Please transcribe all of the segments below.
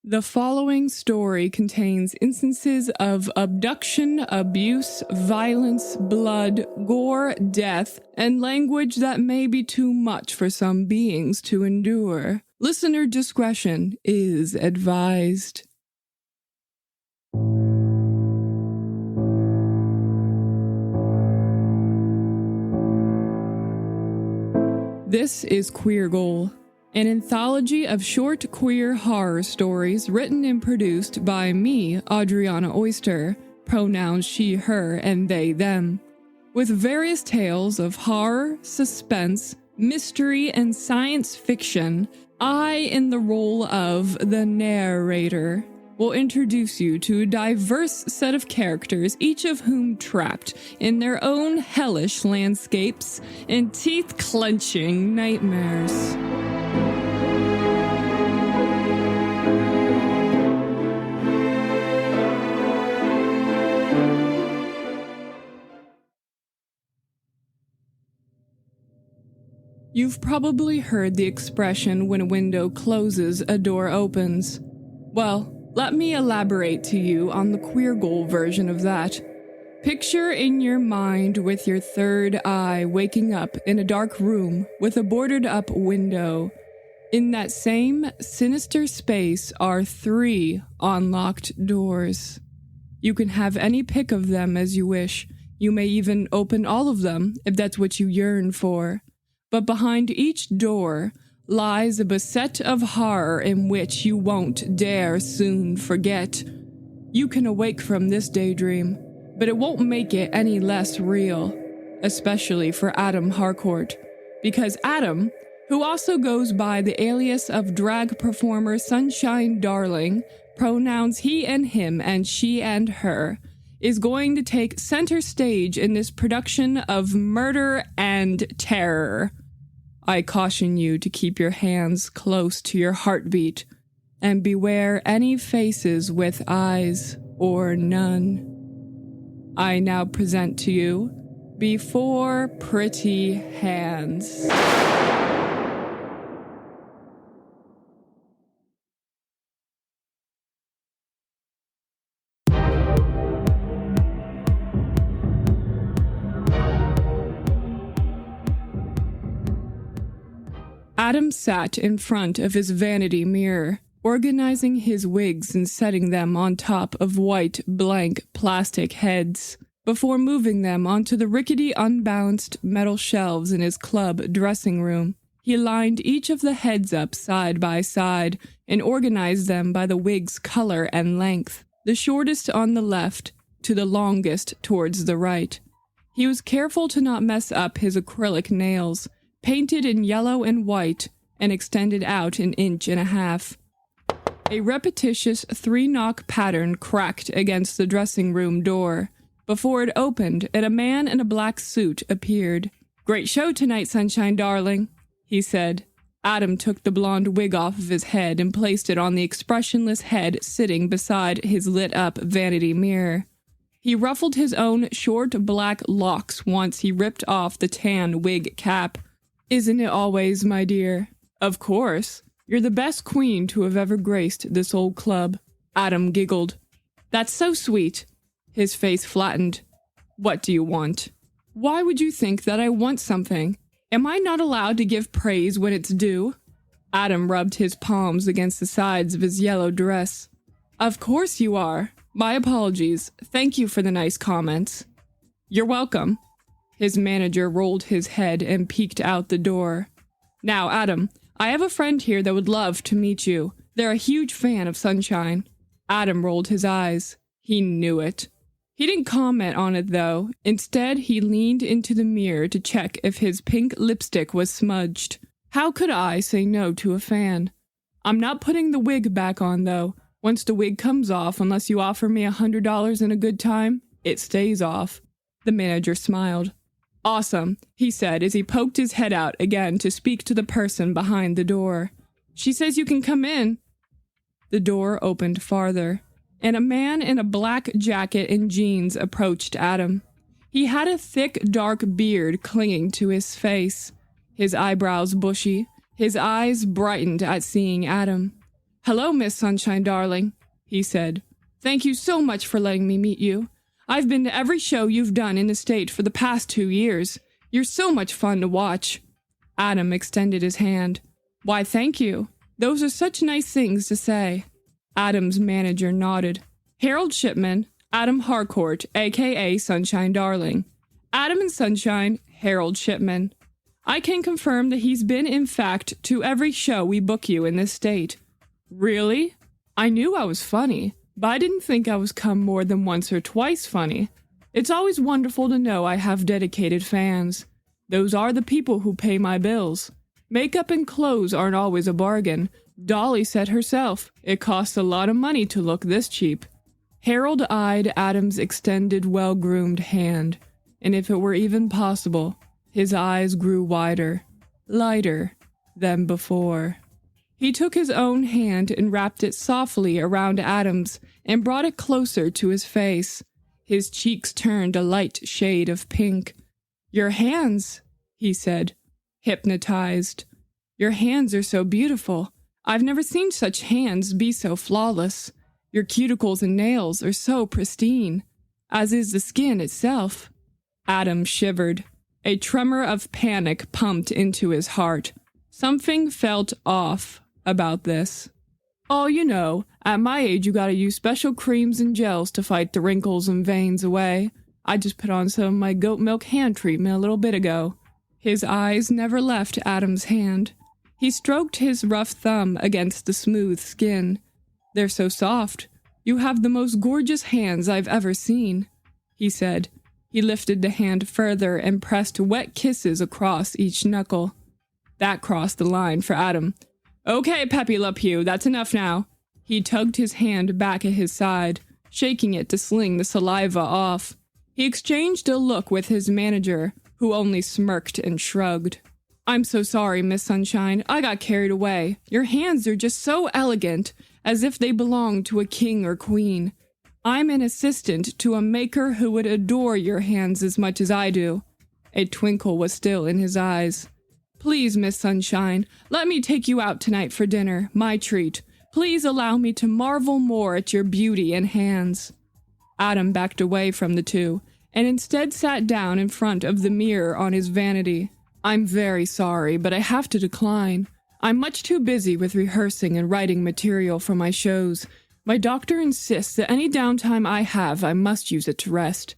The following story contains instances of abduction, abuse, violence, blood, gore, death, and language that may be too much for some beings to endure. Listener discretion is advised. This is Queer Goal, an anthology of short queer horror stories written and produced by me, Adriana Oister, pronouns she, her, and they, them, with various tales of horror, suspense, mystery, and science fiction. I, in the role of the narrator, will introduce you to a diverse set of characters, each of whom trapped in their own hellish landscapes and teeth-clenching nightmares. You've probably heard the expression, when a window closes, a door opens. Well, let me elaborate to you on the Queer Goal version of that. Picture in your mind with your third eye waking up in a dark room with a boarded up window. In that same sinister space are 3 unlocked doors. You can have any pick of them as you wish. You may even open all of them if that's what you yearn for. But behind each door lies a beset of horror in which you won't dare soon forget. You can awake from this daydream, but it won't make it any less real, especially for Adam Harcourt, because Adam, who also goes by the alias of drag performer Sunshine Darling, pronouns he and him and she and her, is going to take center stage in this production of murder and terror. I caution you to keep your hands close to your heartbeat and beware any faces with eyes or none. I now present to you Before Pretty Hands. Adam sat in front of his vanity mirror, organizing his wigs and setting them on top of white, blank plastic heads, before moving them onto the rickety, unbalanced metal shelves in his club dressing room. He lined each of the heads up side by side and organized them by the wig's color and length, the shortest on the left to the longest towards the right. He was careful to not mess up his acrylic nails, painted in yellow and white, and extended out 1.5 inches. A repetitious 3-knock pattern cracked against the dressing room door before it opened and a man in a black suit appeared. "Great show tonight, Sunshine Darling," he said. Adam took the blonde wig off of his head and placed it on the expressionless head sitting beside his lit-up vanity mirror. He ruffled his own short black locks once he ripped off the tan wig cap. "Isn't it always, my dear?" "Of course. You're the best queen to have ever graced this old club." Adam giggled. "That's so sweet." His face flattened. "What do you want?" "Why would you think that I want something? Am I not allowed to give praise when it's due?" Adam rubbed his palms against the sides of his yellow dress. "Of course you are. My apologies. Thank you for the nice comments." "You're welcome." His manager rolled his head and peeked out the door. "Now, Adam, I have a friend here that would love to meet you. They're a huge fan of Sunshine." Adam rolled his eyes. He knew it. He didn't comment on it, though. Instead, he leaned into the mirror to check if his pink lipstick was smudged. How could I say no to a fan? "I'm not putting the wig back on, though. Once the wig comes off, unless you offer me $100 and a good time, it stays off." The manager smiled. "Awesome," he said as he poked his head out again to speak to the person behind the door. "She says you can come in." The door opened farther, and a man in a black jacket and jeans approached Adam. He had a thick, dark beard clinging to his face, his eyebrows bushy, his eyes brightened at seeing Adam. "Hello, Miss Sunshine, darling," he said. "Thank you so much for letting me meet you. I've been to every show you've done in the state for the past 2 years. You're so much fun to watch." Adam extended his hand. "Why, thank you. Those are such nice things to say." Adam's manager nodded. "Harold Shipman, Adam Harcourt, a.k.a. Sunshine Darling. Adam and Sunshine, Harold Shipman. I can confirm that he's been, in fact, to every show we book you in this state." "Really? I knew I was funny, but I didn't think I was come more than once or twice funny. It's always wonderful to know I have dedicated fans. Those are the people who pay my bills. Makeup and clothes aren't always a bargain. Dolly said herself, it costs a lot of money to look this cheap." Harold eyed Adam's extended, well-groomed hand, and if it were even possible, his eyes grew wider, lighter than before. He took his own hand and wrapped it softly around Adam's and brought it closer to his face. His cheeks turned a light shade of pink. "Your hands," he said, hypnotized. "Your hands are so beautiful. I've never seen such hands be so flawless. Your cuticles and nails are so pristine, as is the skin itself." Adam shivered. A tremor of panic pumped into his heart. Something felt off about this. "Oh, you know, at my age you gotta use special creams and gels to fight the wrinkles and veins away. I just put on some of my goat milk hand treatment a little bit ago." His eyes never left Adam's hand. He stroked his rough thumb against the smooth skin. "They're so soft. You have the most gorgeous hands I've ever seen," he said. He lifted the hand further and pressed wet kisses across each knuckle. That crossed the line for Adam. "Okay, Pepe Le Pew, that's enough now." He tugged his hand back at his side, shaking it to sling the saliva off. He exchanged a look with his manager, who only smirked and shrugged. "I'm so sorry, Miss Sunshine. I got carried away. Your hands are just so elegant, as if they belonged to a king or queen. I'm an assistant to a maker who would adore your hands as much as I do." A twinkle was still in his eyes. "Please, Miss Sunshine, let me take you out tonight for dinner, my treat. Please allow me to marvel more at your beauty and hands." Adam backed away from the two, and instead sat down in front of the mirror on his vanity. "I'm very sorry, but I have to decline. I'm much too busy with rehearsing and writing material for my shows. My doctor insists that any downtime I have, I must use it to rest."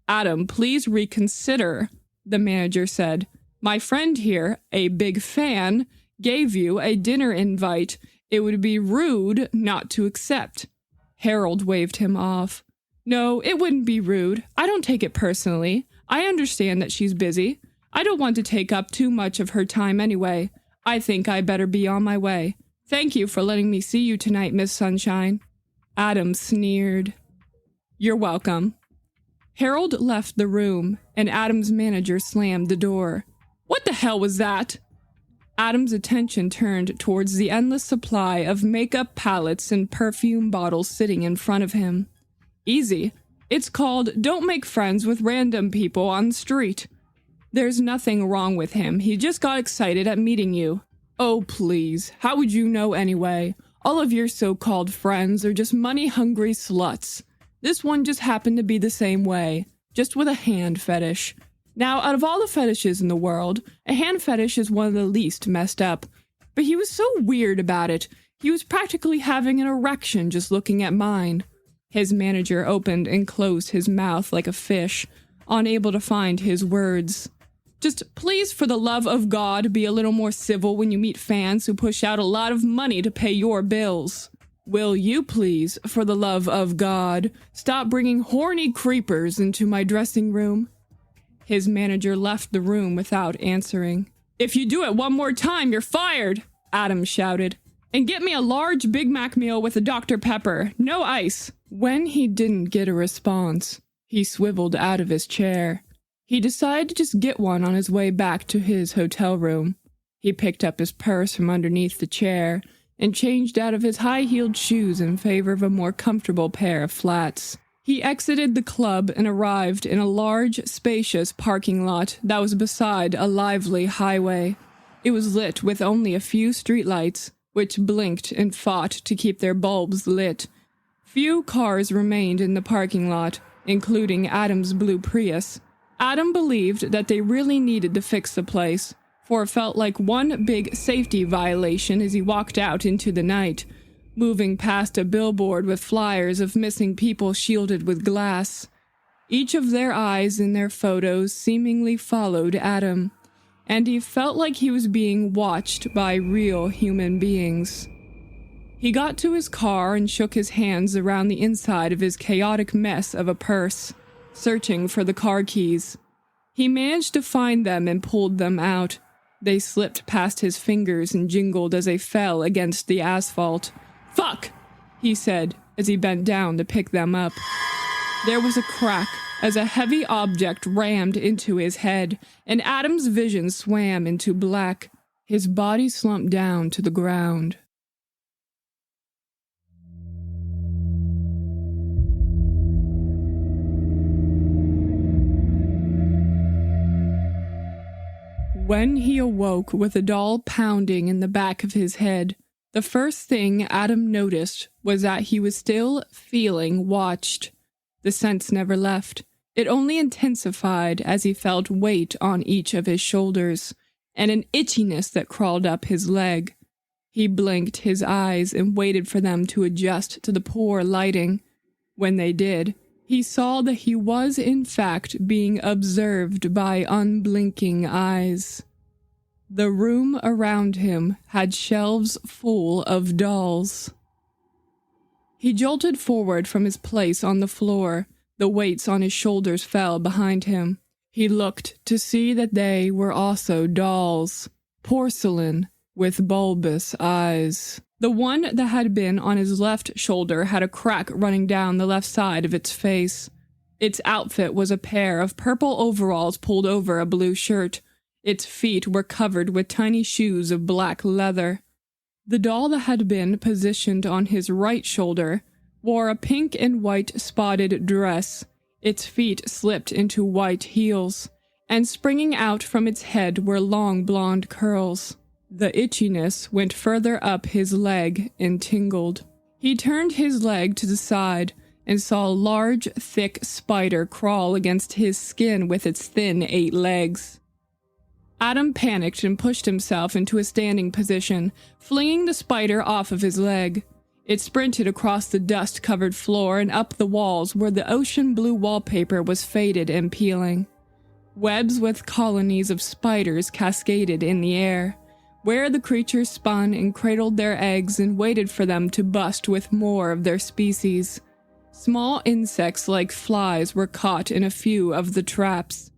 "Adam, please reconsider," the manager said. "My friend here, a big fan, gave you a dinner invite. It would be rude not to accept." Harold waved him off. "No, it wouldn't be rude. I don't take it personally. I understand that she's busy. I don't want to take up too much of her time anyway. I think I better be on my way. Thank you for letting me see you tonight, Miss Sunshine." Adam sneered. "You're welcome." Harold left the room, and Adam's manager slammed the door. "What the hell was that?" Adam's attention turned towards the endless supply of makeup palettes and perfume bottles sitting in front of him. "Easy. It's called Don't Make Friends with Random People on the Street. There's nothing wrong with him. He just got excited at meeting you." "Oh, please. How would you know anyway? All of your so-called friends are just money-hungry sluts. This one just happened to be the same way, just with a hand fetish. Now, out of all the fetishes in the world, a hand fetish is one of the least messed up. But he was so weird about it. He was practically having an erection just looking at mine." His manager opened and closed his mouth like a fish, unable to find his words. "Just please, for the love of God, be a little more civil when you meet fans who push out a lot of money to pay your bills. Will you please, for the love of God, stop bringing horny creepers into my dressing room?" His manager left the room without answering. "If you do it one more time, you're fired," Adam shouted. "And get me a large Big Mac meal with a Dr. Pepper, no ice." When he didn't get a response, he swiveled out of his chair. He decided to just get one on his way back to his hotel room. He picked up his purse from underneath the chair and changed out of his high-heeled shoes in favor of a more comfortable pair of flats. He exited the club and arrived in a large, spacious parking lot that was beside a lively highway. It was lit with only a few streetlights, which blinked and fought to keep their bulbs lit. Few cars remained in the parking lot, including Adam's blue Prius. Adam believed that they really needed to fix the place, for it felt like one big safety violation as he walked out into the night, moving past a billboard with flyers of missing people shielded with glass. Each of their eyes in their photos seemingly followed Adam, and he felt like he was being watched by real human beings. He got to his car and shook his hands around the inside of his chaotic mess of a purse, searching for the car keys. He managed to find them and pulled them out. They slipped past his fingers and jingled as they fell against the asphalt. "Fuck!" he said as he bent down to pick them up. There was a crack as a heavy object rammed into his head, and Adam's vision swam into black. His body slumped down to the ground. When he awoke with a dull pounding in the back of his head, the first thing Adam noticed was that he was still feeling watched. The sense never left. It only intensified as he felt weight on each of his shoulders, and an itchiness that crawled up his leg. He blinked his eyes and waited for them to adjust to the poor lighting. When they did, he saw that he was in fact being observed by unblinking eyes. The room around him had shelves full of dolls. He jolted forward from his place on the floor. The weights on his shoulders fell behind him. He looked to see that they were also dolls, porcelain with bulbous eyes. The one that had been on his left shoulder had a crack running down the left side of its face. Its outfit was a pair of purple overalls pulled over a blue shirt. Its feet were covered with tiny shoes of black leather. The doll that had been positioned on his right shoulder wore a pink and white spotted dress. Its feet slipped into white heels, and springing out from its head were long blonde curls. The itchiness went further up his leg and tingled. He turned his leg to the side and saw a large, thick spider crawl against his skin with its thin 8 legs. Adam panicked and pushed himself into a standing position, flinging the spider off of his leg. It sprinted across the dust-covered floor and up the walls where the ocean blue wallpaper was faded and peeling. Webs with colonies of spiders cascaded in the air, where the creatures spun and cradled their eggs and waited for them to bust with more of their species. Small insects like flies were caught in a few of the traps,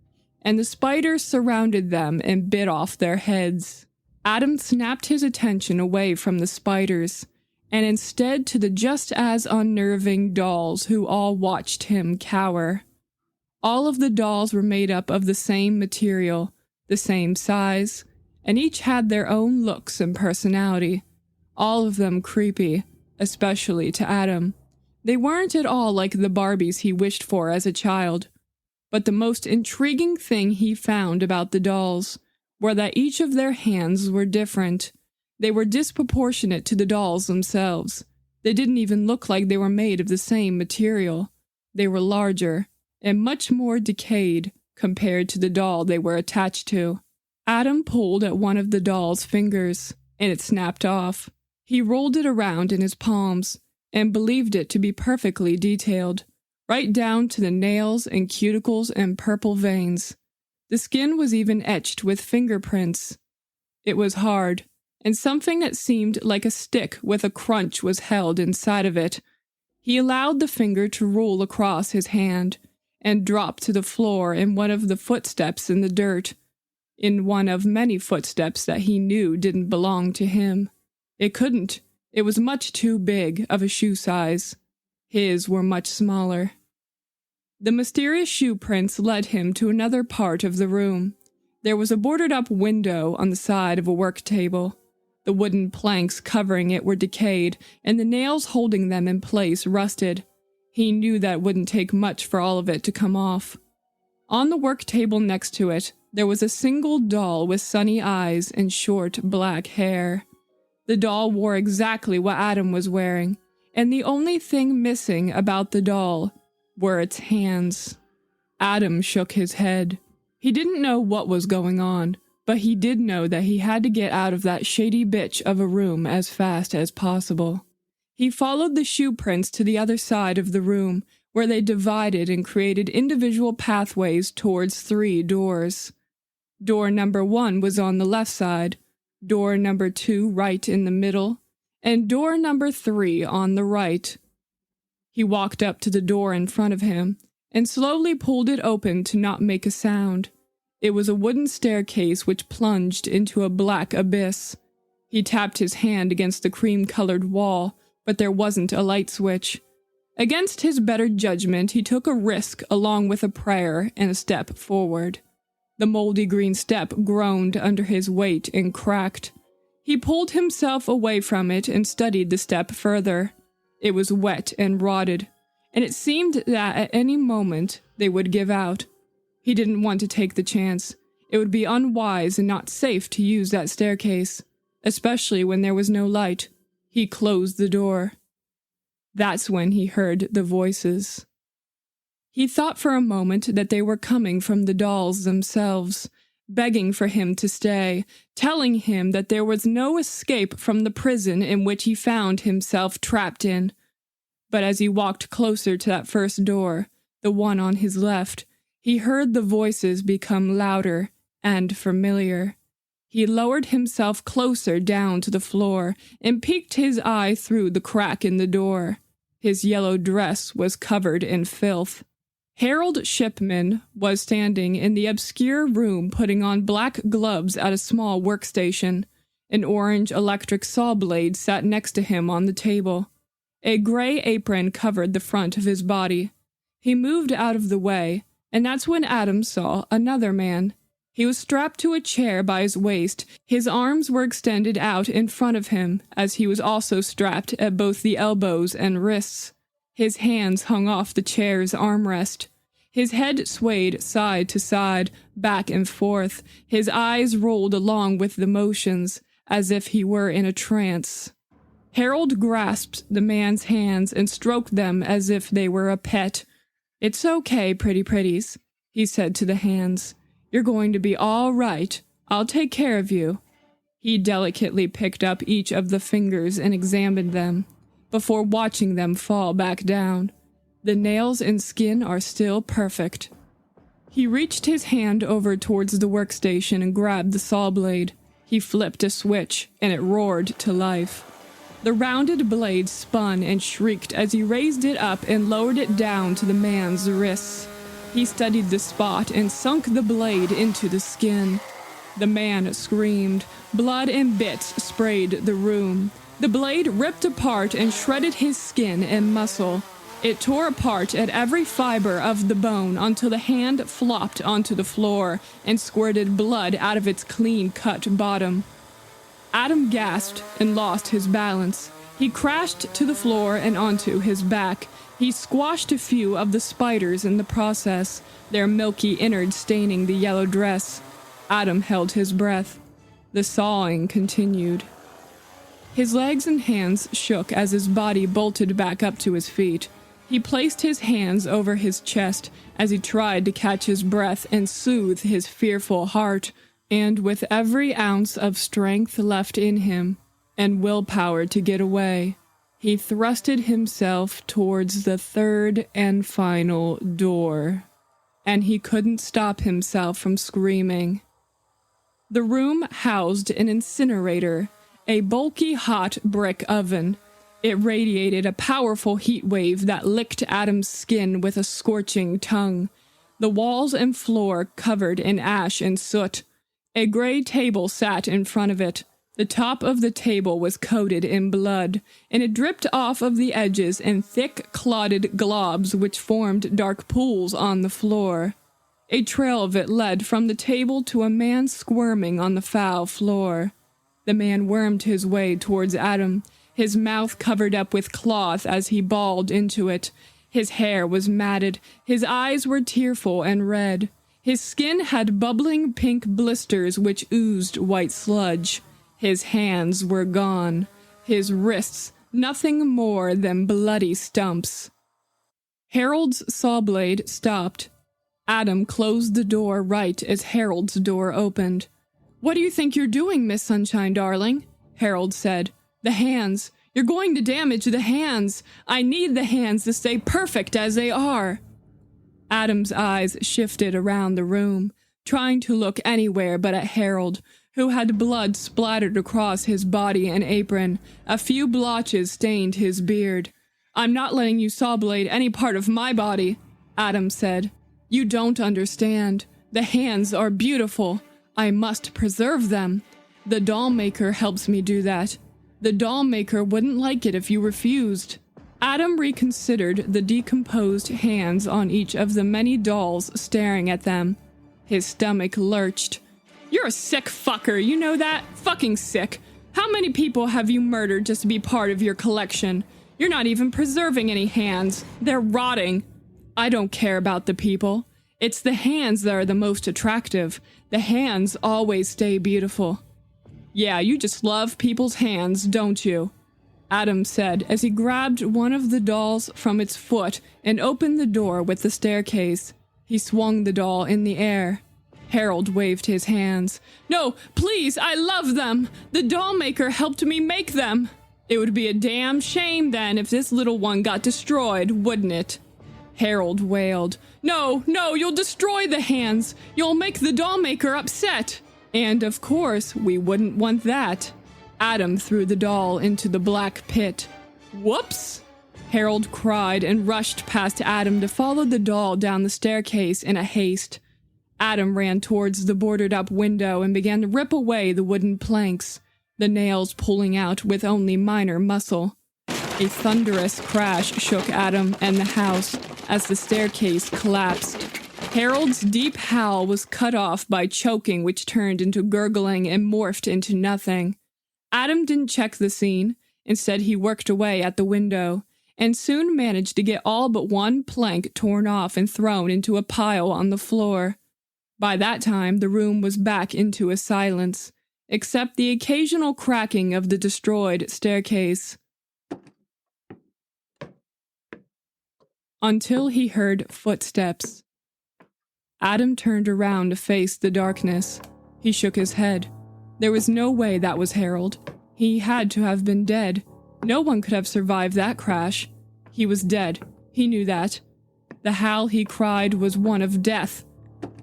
and the spiders surrounded them and bit off their heads. Adam snapped his attention away from the spiders, and instead to the just as unnerving dolls who all watched him cower. All of the dolls were made up of the same material, the same size, and each had their own looks and personality, all of them creepy, especially to Adam. They weren't at all like the Barbies he wished for as a child. But the most intriguing thing he found about the dolls were that each of their hands were different. They were disproportionate to the dolls themselves. They didn't even look like they were made of the same material. They were larger and much more decayed compared to the doll they were attached to. Adam pulled at one of the doll's fingers, and it snapped off. He rolled it around in his palms and believed it to be perfectly detailed, right down to the nails and cuticles and purple veins. The skin was even etched with fingerprints. It was hard, and something that seemed like a stick with a crunch was held inside of it. He allowed the finger to roll across his hand and drop to the floor in one of the footsteps in the dirt, in one of many footsteps that he knew didn't belong to him. It couldn't. It was much too big of a shoe size. His were much smaller. The mysterious shoe prints led him to another part of the room. There was a boarded-up window on the side of a work table. The wooden planks covering it were decayed, and the nails holding them in place rusted. He knew that wouldn't take much for all of it to come off. On the work table next to it, there was a single doll with sunny eyes and short black hair. The doll wore exactly what Adam was wearing, and the only thing missing about the doll were its hands. Adam shook his head. He didn't know what was going on, but he did know that he had to get out of that shady bitch of a room as fast as possible. He followed the shoe prints to the other side of the room, where they divided and created individual pathways towards 3 doors. Door number 1 was on the left side, door number 2 right in the middle, and door number 3 on the right. He walked up to the door in front of him and slowly pulled it open to not make a sound. It was a wooden staircase which plunged into a black abyss. He tapped his hand against the cream-colored wall, but there wasn't a light switch. Against his better judgment, he took a risk along with a prayer and a step forward. The moldy green step groaned under his weight and cracked. He pulled himself away from it and studied the step further. It was wet and rotted, and it seemed that at any moment they would give out. He didn't want to take the chance. It would be unwise and not safe to use that staircase, especially when there was no light. He closed the door. That's when he heard the voices. He thought for a moment that they were coming from the dolls themselves, begging for him to stay, telling him that there was no escape from the prison in which he found himself trapped in. But as he walked closer to that first door, the one on his left, he heard the voices become louder and familiar. He lowered himself closer down to the floor and peeked his eye through the crack in the door. His yellow dress was covered in filth. Harold Shipman was standing in the obscure room putting on black gloves at a small workstation. An orange electric saw blade sat next to him on the table. A gray apron covered the front of his body. He moved out of the way, and that's when Adam saw another man. He was strapped to a chair by his waist. His arms were extended out in front of him, as he was also strapped at both the elbows and wrists. His hands hung off the chair's armrest. His head swayed side to side, back and forth. His eyes rolled along with the motions, as if he were in a trance. Harold grasped the man's hands and stroked them as if they were a pet. "It's okay, pretty pretties," he said to the hands. "You're going to be all right. I'll take care of you." He delicately picked up each of the fingers and examined them, before watching them fall back down. The nails and skin are still perfect. He reached his hand over towards the workstation and grabbed the saw blade. He flipped a switch, and it roared to life. The rounded blade spun and shrieked as he raised it up and lowered it down to the man's wrists. He studied the spot and sunk the blade into the skin. The man screamed. Blood and bits sprayed the room. The blade ripped apart and shredded his skin and muscle. It tore apart at every fiber of the bone until the hand flopped onto the floor and squirted blood out of its clean-cut bottom. Adam gasped and lost his balance. He crashed to the floor and onto his back. He squashed a few of the spiders in the process, their milky innards staining the yellow dress. Adam held his breath. The sawing continued. His legs and hands shook as his body bolted back up to his feet. He placed his hands over his chest as he tried to catch his breath and soothe his fearful heart, and with every ounce of strength left in him, and willpower to get away, he thrusted himself towards the third and final door, and he couldn't stop himself from screaming. The room housed an incinerator, a bulky hot brick oven. It radiated a powerful heat wave that licked Adam's skin with a scorching tongue. The walls and floor covered in ash and soot. A gray table sat in front of it. The top of the table was coated in blood, and it dripped off of the edges in thick, clotted globs which formed dark pools on the floor. A trail of it led from the table to a man squirming on the foul floor. The man wormed his way towards Adam, his mouth covered up with cloth as he bawled into it. His hair was matted, his eyes were tearful and red. His skin had bubbling pink blisters which oozed white sludge. His hands were gone, his wrists nothing more than bloody stumps. Harold's saw blade stopped. Adam closed the door right as Harold's door opened. "What do you think you're doing, Miss Sunshine, darling?" Harold said. "The hands. You're going to damage the hands. I need the hands to stay perfect as they are." Adam's eyes shifted around the room, trying to look anywhere but at Harold, who had blood splattered across his body and apron. A few blotches stained his beard. "I'm not letting you saw blade any part of my body," Adam said. "You don't understand. The hands are beautiful. I must preserve them. The doll maker helps me do that. The doll maker wouldn't like it if you refused." Adam reconsidered the decomposed hands on each of the many dolls staring at them. His stomach lurched. "You're a sick fucker, you know that? Fucking sick. How many people have you murdered just to be part of your collection? You're not even preserving any hands. They're rotting." "I don't care about the people. It's the hands that are the most attractive. The hands always stay beautiful." "Yeah, you just love people's hands, don't you?" Adam said as he grabbed one of the dolls from its foot and opened the door with the staircase. He swung the doll in the air. Harold waved his hands. "No, please, I love them. The doll maker helped me make them. It would be a damn shame then if this little one got destroyed, wouldn't it?" Harold wailed. No, you'll destroy the hands. You'll make the doll maker upset." "And of course, we wouldn't want that." Adam threw the doll into the black pit. "Whoops!" Harold cried and rushed past Adam to follow the doll down the staircase in a haste. Adam ran towards the boarded-up window and began to rip away the wooden planks, the nails pulling out with only minor muscle. A thunderous crash shook Adam and the house as the staircase collapsed. Harold's deep howl was cut off by choking, which turned into gurgling and morphed into nothing. Adam didn't check the scene. Instead, he worked away at the window, and soon managed to get all but one plank torn off and thrown into a pile on the floor. By that time, the room was back into a silence, except the occasional cracking of the destroyed staircase. Until he heard footsteps. Adam turned around to face the darkness. He shook his head. There was no way that was Harold. He had to have been dead. No one could have survived that crash. He was dead. He knew that. The howl he cried was one of death.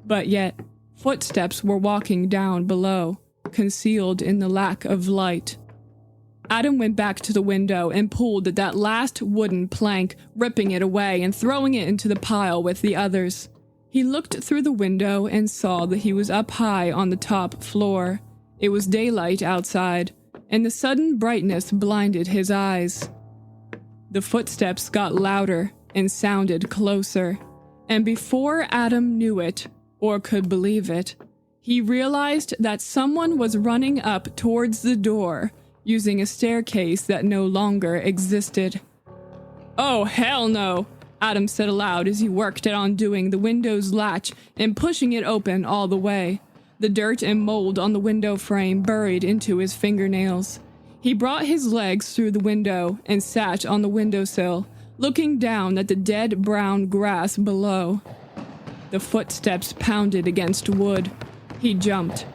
But yet, footsteps were walking down below, concealed in the lack of light. Adam went back to the window and pulled at that last wooden plank, ripping it away and throwing it into the pile with the others. He looked through the window and saw that he was up high on the top floor. It was daylight outside, and the sudden brightness blinded his eyes. The footsteps got louder and sounded closer, and before Adam knew it, or could believe it, he realized that someone was running up towards the door, using a staircase that no longer existed. "Oh, hell no!" Adam said aloud as he worked at undoing the window's latch and pushing it open all the way. The dirt and mold on the window frame buried into his fingernails. He brought his legs through the window and sat on the windowsill, looking down at the dead brown grass below. The footsteps pounded against wood. He jumped.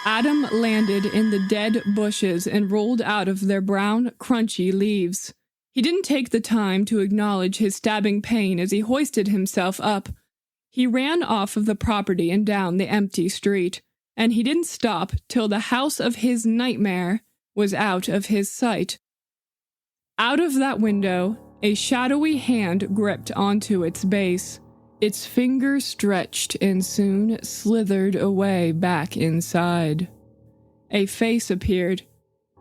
Adam landed in the dead bushes and rolled out of their brown, crunchy leaves. He didn't take the time to acknowledge his stabbing pain as he hoisted himself up. He ran off of the property and down the empty street, and he didn't stop till the house of his nightmare was out of his sight. Out of that window, a shadowy hand gripped onto its base. Its fingers stretched and soon slithered away back inside. A face appeared.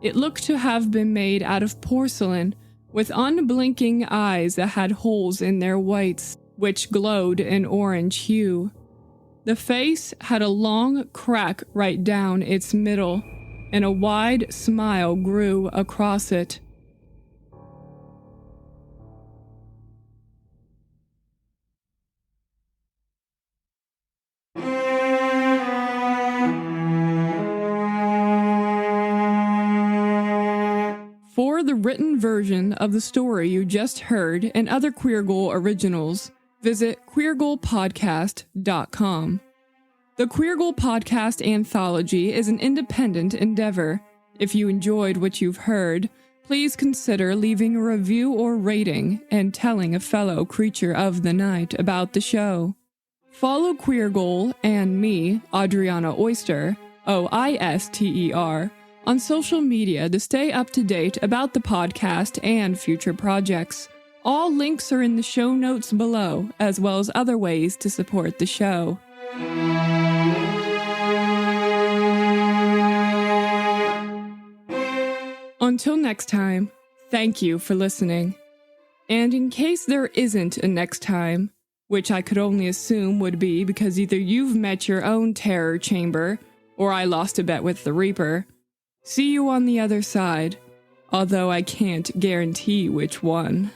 It looked to have been made out of porcelain, with unblinking eyes that had holes in their whites, which glowed an orange hue. The face had a long crack right down its middle, and a wide smile grew across it. the written version of the story you just heard and other Queer Goal originals, visit queergoalpodcast.com. The Queer Goal Podcast Anthology is an independent endeavor. If you enjoyed what you've heard, please consider leaving a review or rating and telling a fellow creature of the night about the show. Follow Queer Goal and me, Adriana Oister, Oister, on social media to stay up to date about the podcast and future projects. All links are in the show notes below, as well as other ways to support the show. Until next time, thank you for listening. And in case there isn't a next time, which I could only assume would be because either you've met your own terror chamber, or I lost a bet with the Reaper, see you on the other side, although I can't guarantee which one.